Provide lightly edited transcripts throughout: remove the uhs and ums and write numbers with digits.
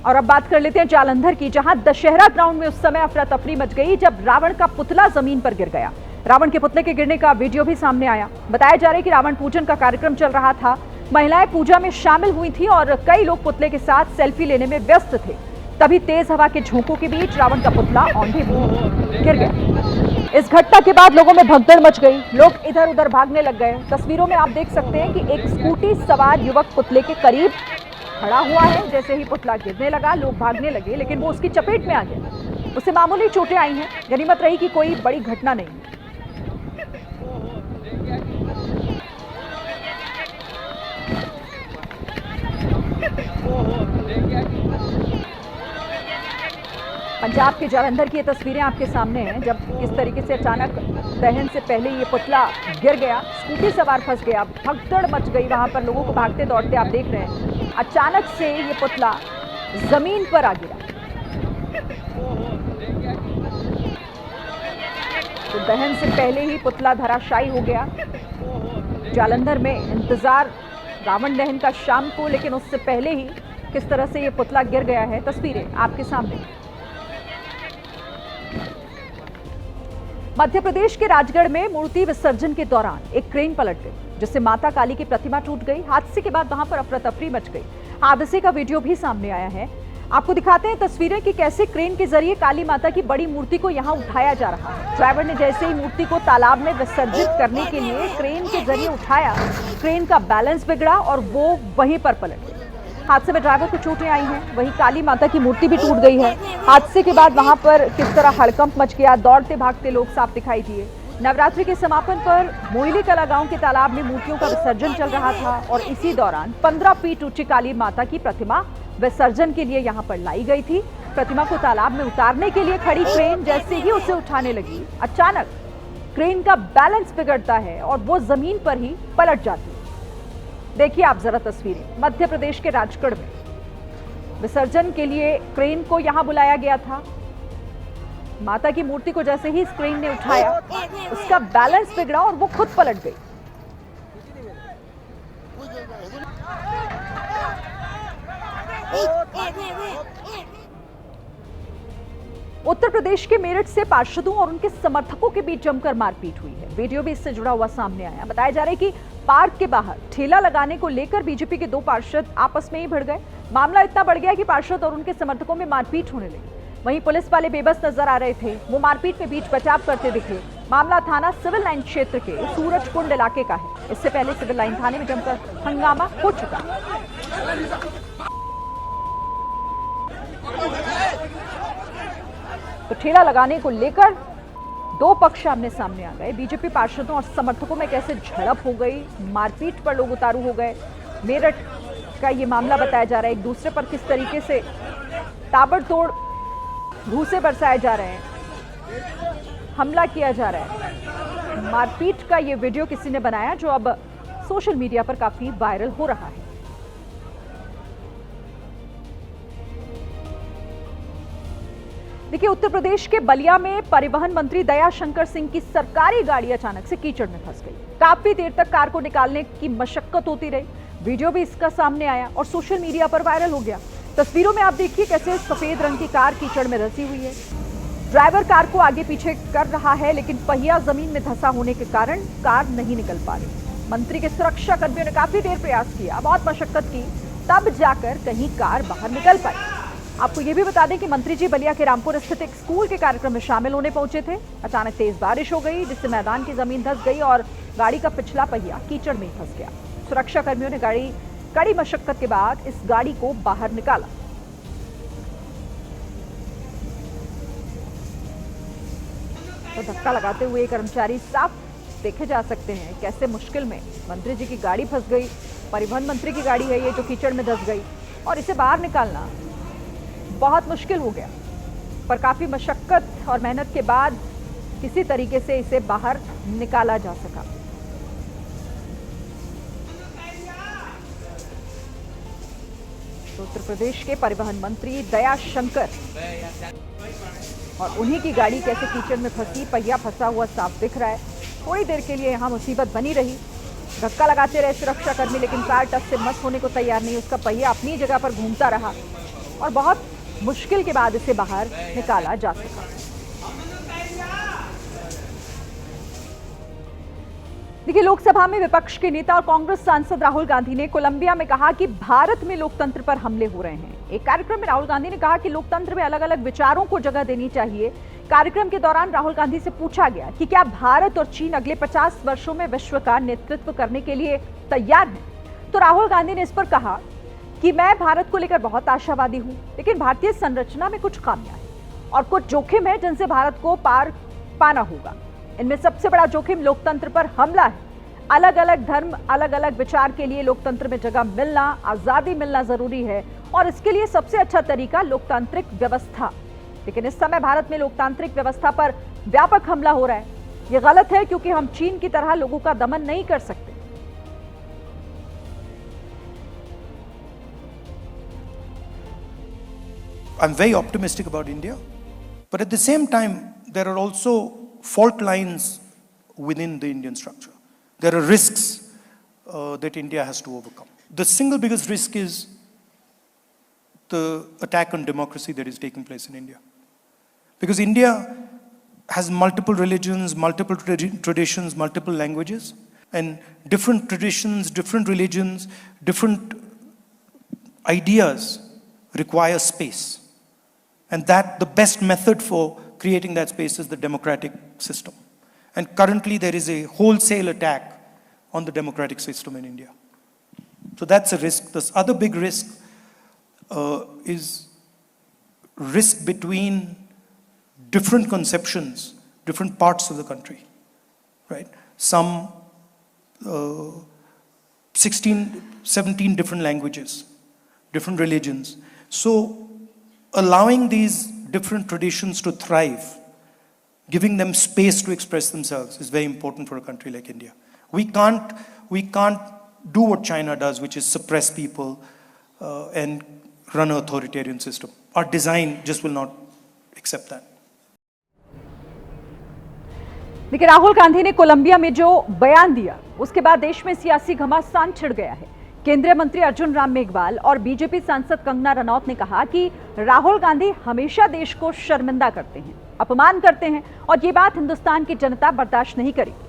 और अब बात कर लेते हैं जालंधर की, जहां दशहरा ग्राउंड में उस समय अफरा तफरी मच गई जब रावण का पुतला जमीन पर गिर गया। रावण के पुतले के गिरने का वीडियो भी सामने आया। बताया जा रहा है कि रावण पूजन का कार्यक्रम चल रहा था, महिलाएं पूजा में शामिल हुई थी और कई लोग पुतले के साथ सेल्फी लेने में व्यस्त थे। तभी तेज हवा के झोंकों के बीच रावण का पुतला औंधे मुंह गिर गया। इस घटना के बाद लोगों में भगदड़ मच गई, लोग इधर उधर भागने लग गए। तस्वीरों में आप देख सकते हैं कि एक स्कूटी सवार युवक पुतले के करीब खड़ा हुआ है। जैसे ही पुतला गिरने लगा लोग भागने लगे, लेकिन वो उसकी चपेट में आ गया। उसे मामूली चोटें आई हैं, गनीमत रही कि कोई बड़ी घटना नहीं। पंजाब के जालंधर की ये तस्वीरें आपके सामने हैं, जब किस तरीके से अचानक दहन से पहले ये पुतला गिर गया, स्कूटी सवार फंस गया, भगदड़ मच गई। वहां पर लोगों को भागते दौड़ते आप देख रहे हैं। अचानक से ये पुतला जमीन पर आ गिरा। तो दहन से पहले ही पुतला धराशायी हो गया। जालंधर में इंतजार रावण दहन का शाम को, लेकिन उससे पहले ही किस तरह से ये पुतला गिर गया है, तस्वीरें आपके सामने। मध्य प्रदेश के राजगढ़ में मूर्ति विसर्जन के दौरान एक क्रेन पलट गई, जिससे माता काली की प्रतिमा टूट गई। हादसे के बाद वहां पर अफरा तफरी मच गई। हादसे का वीडियो भी सामने आया है, आपको दिखाते हैं तस्वीरें कि कैसे क्रेन के जरिए काली माता की बड़ी मूर्ति को यहां उठाया जा रहा है। ड्राइवर ने जैसे ही मूर्ति को तालाब में विसर्जित करने के लिए क्रेन के जरिए उठाया, क्रेन का बैलेंस बिगड़ा और वो वहीं पर पलट गई। हादसे में ड्राइवर को चोटें आई हैं, वहीं काली माता की मूर्ति भी टूट गई है। हादसे के बाद वहां पर किस तरह हड़कंप मच गया, दौड़ते भागते लोग साफ दिखाई दिए। नवरात्रि के समापन पर मोइली कला गांव के तालाब में मूर्तियों का विसर्जन चल रहा था और इसी दौरान 15 फीट ऊंची काली माता की प्रतिमा विसर्जन के लिए यहां पर लाई गई थी। प्रतिमा को तालाब में उतारने के लिए खड़ी क्रेन जैसे ही उसे उठाने लगी, अचानक क्रेन का बैलेंस बिगड़ता है और वो जमीन पर ही पलट जाती है। देखिए आप जरा तस्वीरें। मध्य प्रदेश के राजगढ़ में विसर्जन के लिए क्रेन को यहां बुलाया गया था। माता की मूर्ति को जैसे ही इस क्रेन ने उठाया, उसका बैलेंस बिगड़ा और वो खुद पलट गई। उत्तर प्रदेश के मेरठ से पार्षदों और उनके समर्थकों के बीच जमकर मारपीट हुई है। वीडियो भी इससे जुड़ा हुआ सामने आया। बताया जा रहा है कि पार्क के बाहर ठेला लगाने को लेकर बीजेपी के दो पार्षद आपस में ही भिड़ गए। मामला इतना बढ़ गया कि पार्षद और उनके समर्थकों में मारपीट होने लगी। वहीं पुलिस वाले बेबस नजर आ रहे थे, वो मारपीट में बीच बचाव करते दिखे। मामला थाना सिविल लाइन क्षेत्र के सूरजकुंड इलाके का है। इससे पहले सिविल लाइन थाने में जमकर हंगामा हो चुका। तो ठेला लगाने को लेकर दो पक्ष आमने सामने आ गए। बीजेपी पार्षदों और समर्थकों में कैसे झड़प हो गई, मारपीट पर लोग उतारू हो गए। मेरठ का ये मामला बताया जा रहा है। एक दूसरे पर किस तरीके से ताबड़तोड़ घूंसे बरसाए जा रहे हैं, हमला किया जा रहा है। मारपीट का ये वीडियो किसी ने बनाया जो अब सोशल मीडिया पर काफी वायरल हो रहा है। देखिए, उत्तर प्रदेश के बलिया में परिवहन मंत्री दयाशंकर सिंह की सरकारी गाड़ी अचानक से कीचड़ में फंस गई। काफी देर तक कार को निकालने की मशक्कत होती रही। वीडियो भी इसका सामने आया और सोशल मीडिया पर वायरल हो गया। तस्वीरों में आप देखिए कैसे सफेद रंग की कार कीचड़ में धंसी हुई है। ड्राइवर कार को आगे पीछे कर रहा है, लेकिन पहिया जमीन में धंसा होने के कारण कार नहीं निकल पा रही। मंत्री के सुरक्षा कर्मियों ने काफी देर प्रयास किया, बहुत मशक्कत की, तब जाकर कहीं कार बाहर निकल पाई। आपको ये भी बता दें कि मंत्री जी बलिया के रामपुर स्थित एक स्कूल के कार्यक्रम में शामिल होने पहुंचे थे। अचानक तेज बारिश हो गई, जिससे मैदान की जमीन धंस गई और गाड़ी का पिछला पहिया कीचड़ में फंस गया। सुरक्षा कर्मियों ने कड़ी मशक्कत के बाद इस गाड़ी को बाहर निकाला। तो धक्का लगाते हुए कर्मचारी साफ देखे जा सकते हैं कैसे मुश्किल में मंत्री जी की गाड़ी फंस गई। परिवहन मंत्री की गाड़ी है ये जो कीचड़ में धंस गई और इसे बाहर निकालना बहुत मुश्किल हो गया, पर काफी मशक्कत और मेहनत के बाद किसी तरीके से इसे बाहर निकाला जा सका। तो उत्तर प्रदेश के परिवहन मंत्री दयाशंकर और उन्हीं की गाड़ी कैसे कीचड़ में फंसी, पहिया फंसा हुआ साफ दिख रहा है। थोड़ी देर के लिए यहां मुसीबत बनी रही, धक्का लगाते रहे सुरक्षाकर्मी, लेकिन कार टस से मस होने को तैयार नहीं। उसका पहिया अपनी जगह पर घूमता रहा। और बहुत मुश्किल के बाद इसे बाहर निकाला जा सका। देखिए, लोकसभा में विपक्ष के नेता और कांग्रेस सांसद राहुल गांधी ने कोलंबिया में कहा कि भारत में लोकतंत्र पर हमले हो रहे हैं। एक कार्यक्रम में राहुल गांधी ने कहा कि लोकतंत्र में अलग अलग विचारों को जगह देनी चाहिए। कार्यक्रम के दौरान राहुल गांधी से पूछा गया कि क्या भारत और चीन अगले 50 वर्षों में विश्व का नेतृत्व करने के लिए तैयार हैं, तो राहुल गांधी ने इस पर कहा कि मैं भारत को लेकर बहुत आशावादी हूं, लेकिन भारतीय संरचना में कुछ खामियां हैं और कुछ जोखिम है जिनसे भारत को पार पाना होगा। इनमें सबसे बड़ा जोखिम लोकतंत्र पर हमला है। अलग अलग धर्म, अलग अलग विचार के लिए लोकतंत्र में जगह मिलना, आजादी मिलना जरूरी है और इसके लिए सबसे अच्छा तरीका लोकतांत्रिक व्यवस्था। लेकिन इस समय भारत में लोकतांत्रिक व्यवस्था पर व्यापक हमला हो रहा है। यह गलत है क्योंकि हम चीन की तरह लोगों का दमन नहीं कर सकते। I'm very optimistic about India, but at the same time, there are also fault lines within the Indian structure. There are risks that India has to overcome. The single biggest risk is the attack on democracy that is taking place in India. Because India has multiple religions, multiple traditions, multiple languages, and different traditions, different religions, different ideas require space. And that the best method for creating that space is the democratic system. And currently there is a wholesale attack on the democratic system in India. So that's a risk. This other big risk is risk between different conceptions, different parts of the country, right? Some 16, 17 different languages, different religions. So allowing these different traditions to thrive, giving them space to express themselves is very important for a country like India. We can't do what China does, which is suppress people and run an authoritarian system. Our design just will not accept that. देखिए, राहुल गांधी ने Colombia में जो बयान दिया, उसके बाद देश में सियासी घमासान छिड़ गया है। केंद्रीय मंत्री अर्जुन राम मेघवाल और बीजेपी सांसद कंगना रनौत ने कहा कि राहुल गांधी हमेशा देश को शर्मिंदा करते हैं, अपमान करते हैं और ये बात हिंदुस्तान की जनता बर्दाश्त नहीं करेगी।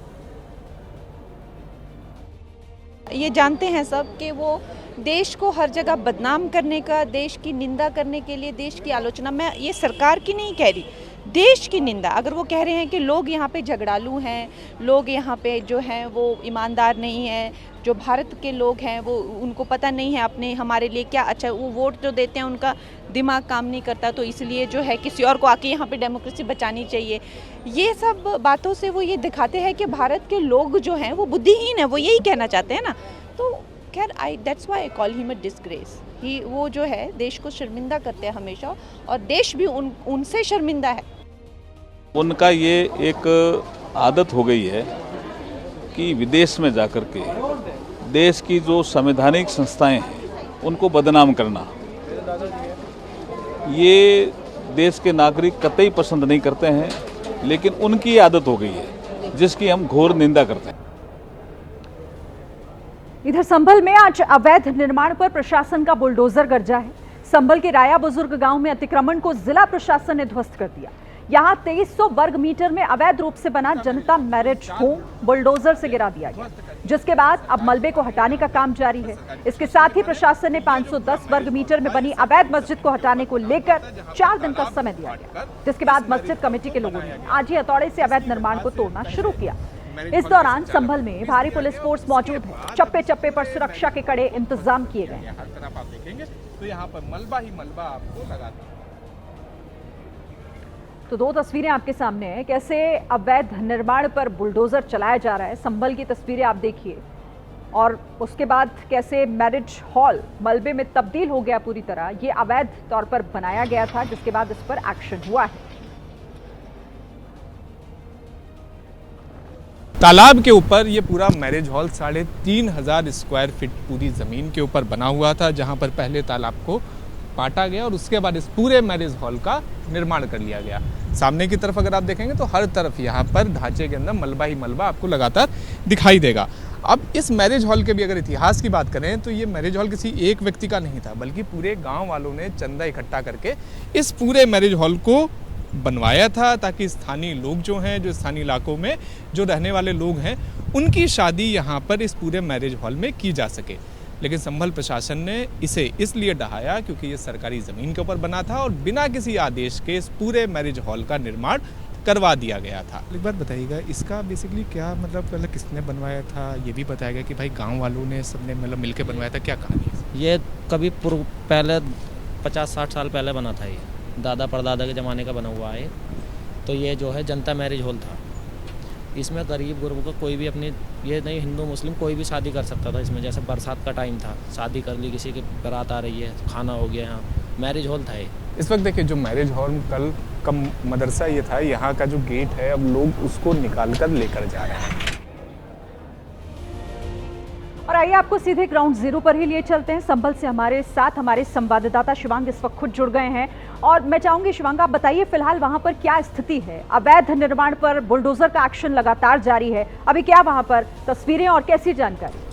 ये जानते हैं सब कि वो देश को हर जगह बदनाम करने का, देश की निंदा करने के लिए, देश की आलोचना, मैं ये सरकार की नहीं कह रही, देश की निंदा। अगर वो कह रहे हैं कि लोग यहाँ पे झगड़ालू हैं, लोग यहाँ पे जो हैं वो ईमानदार नहीं हैं, जो भारत के लोग हैं वो उनको पता नहीं है अपने हमारे लिए क्या अच्छा, वो वोट जो देते हैं उनका दिमाग काम नहीं करता, तो इसलिए जो है किसी और को आके यहाँ पे डेमोक्रेसी बचानी चाहिए। ये सब बातों से वो ये दिखाते हैं कि भारत के लोग जो हैं वो बुद्धिहीन है, वो यही कहना चाहते हैं ना। तो खैर that's why I call him a disgrace. वो जो है देश को शर्मिंदा करते हैं हमेशा और देश भी उनसे शर्मिंदा है। उनका ये एक आदत हो गई है कि विदेश में जाकर के देश की जो संवैधानिक संस्थाएं हैं उनको बदनाम करना, ये देश के नागरिक कतई पसंद नहीं करते हैं, लेकिन उनकी आदत हो गई है जिसकी हम घोर निंदा करते हैं। इधर संभल में आज अवैध निर्माण पर प्रशासन का बुलडोजर गरजा है। संभल के राया बुजुर्ग गांव में अतिक्रमण को जिला प्रशासन ने ध्वस्त कर दिया। यहां 2300 वर्ग मीटर में अवैध रूप से बना जनता मैरिज होम बुलडोजर से गिरा दिया गया, जिसके बाद अब मलबे को हटाने का काम जारी है। इसके साथ ही प्रशासन ने 510 वर्ग मीटर में बनी अवैध मस्जिद को हटाने को लेकर 4 दिन का समय दिया गया, जिसके बाद मस्जिद कमेटी के लोगों ने आज ही हथौड़े से अवैध निर्माण को तोड़ना शुरू किया। इस दौरान संभल में भारी पुलिस फोर्स मौजूद है। चप्पे चप्पे पर सुरक्षा के कड़े इंतजाम किए गए हैं। हर तरफ आप देखेंगे तो यहाँ पर मलबा ही मलबा आपको लगातार। तो 2 तस्वीरें आपके सामने हैं, कैसे अवैध निर्माण पर बुलडोजर चलाया जा रहा है। संभल की तस्वीरें आप देखिए और उसके बाद कैसे मैरिज हॉल मलबे में तब्दील हो गया पूरी तरह। ये अवैध तौर पर बनाया गया था, जिसके बाद इस पर एक्शन हुआ है। तालाब के ऊपर ये पूरा मैरिज हॉल 3500 स्क्वायर फीट पूरी ज़मीन के ऊपर बना हुआ था, जहां पर पहले तालाब को काटा गया और उसके बाद इस पूरे मैरिज हॉल का निर्माण कर लिया गया। सामने की तरफ अगर आप देखेंगे तो हर तरफ यहाँ पर ढांचे के अंदर मलबा ही मलबा आपको लगातार दिखाई देगा। अब इस मैरिज हॉल के भी अगर इतिहास की बात करें तो ये मैरिज हॉल किसी एक व्यक्ति का नहीं था, बल्कि पूरे गांव वालों ने चंदा इकट्ठा करके इस पूरे मैरिज हॉल को बनवाया था, ताकि स्थानीय लोग जो हैं, जो स्थानीय इलाकों में जो रहने वाले लोग हैं, उनकी शादी यहाँ पर इस पूरे मैरिज हॉल में की जा सके। लेकिन संभल प्रशासन ने इसे इसलिए ढहाया क्योंकि ये सरकारी ज़मीन के ऊपर बना था और बिना किसी आदेश के इस पूरे मैरिज हॉल का निर्माण करवा दिया गया था। एक बात बताइएगा, इसका बेसिकली क्या मतलब किसने बनवाया था, ये भी बताया गया कि भाई गांव वालों ने सबने मतलब मिलकर बनवाया था, क्या कहानी है? ये कभी पहले 50-60 साल पहले बना था, ये दादा परदादा के ज़माने का बना हुआ है। तो ये जो है जनता मैरिज हॉल था। इसमें गरीब गुरबों का कोई भी अपनी ये नहीं, हिंदू मुस्लिम कोई भी शादी कर सकता था इसमें। जैसे बरसात का टाइम था, शादी कर ली, किसी की बारात आ रही है, खाना हो गया, यहाँ मैरिज हॉल था ये। इस वक्त देखिए जो मैरिज हॉल कल का मदरसा ये था, यहाँ का जो गेट है अब लोग उसको निकाल कर लेकर जा रहे हैं। और आइए आपको सीधे ग्राउंड जीरो पर ही लिए चलते हैं। संभल से हमारे साथ हमारे संवाददाता शिवांग इस वक्त खुद जुड़ गए हैं और मैं चाहूंगी शिवांग आप बताइए फिलहाल वहां पर क्या स्थिति है। अवैध निर्माण पर बुलडोजर का एक्शन लगातार जारी है, अभी क्या वहां पर तस्वीरें और कैसी जानकारी?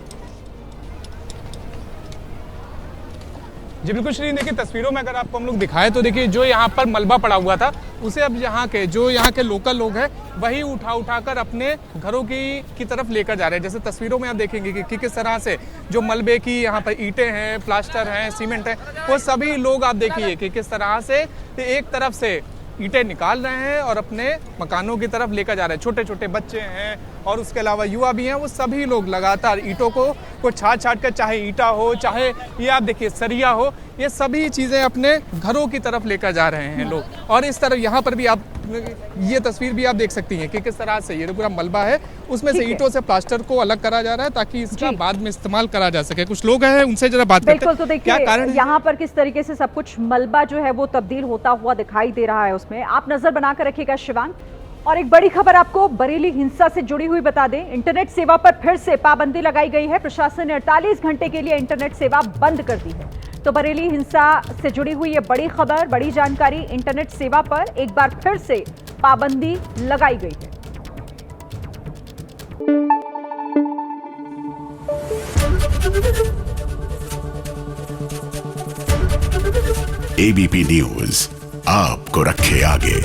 जी बिल्कुल श्री, देखिए तस्वीरों में अगर आपको हम लोग दिखाएं तो देखिए जो यहाँ पर मलबा पड़ा हुआ था उसे अब यहाँ के लोकल लोग हैं वही उठा कर अपने घरों की तरफ लेकर जा रहे हैं। जैसे तस्वीरों में आप देखेंगे कि किस तरह से जो मलबे की यहाँ पर ईंटें हैं, प्लास्टर हैं, सीमेंट है, वो सभी लोग आप देखिए कि किस तरह से एक तरफ से ईंटें निकाल रहे हैं और अपने मकानों की तरफ लेकर जा रहे हैं। छोटे छोटे बच्चे हैं और उसके अलावा युवा भी हैं, वो सभी लोग लगातार ईंटों को छाट कर, चाहे ईंटा हो, चाहे ये आप देखिए सरिया हो, ये सभी चीज़ें अपने घरों की तरफ लेकर जा रहे हैं लोग। और इस तरह यहाँ पर भी आप ये तस्वीर भी आप देख सकती हैं कि किस तरह से ये पूरा मलबा है, उसमें से ईंटों से प्लास्टर को अलग करा जा रहा है ताकि इसका बाद में इस्तेमाल करा जा सके। कुछ लोग हैं उनसे जरा बात करते हैं। बिल्कुल, तो देखिए यहाँ पर किस तरीके से सब कुछ मलबा जो है वो तब्दील होता हुआ दिखाई दे रहा है, उसमें आप नजर बनाकर रखिएगा शिवांग। और एक बड़ी खबर आपको बरेली हिंसा से जुड़ी हुई बता दें, इंटरनेट सेवा पर फिर से पाबंदी लगाई गई है। प्रशासन ने 48 घंटे के लिए इंटरनेट सेवा बंद कर दी है। तो बरेली हिंसा से जुड़ी हुई ये बड़ी खबर, बड़ी जानकारी, इंटरनेट सेवा पर एक बार फिर से पाबंदी लगाई गई है। एबीपी न्यूज आपको रखे आगे।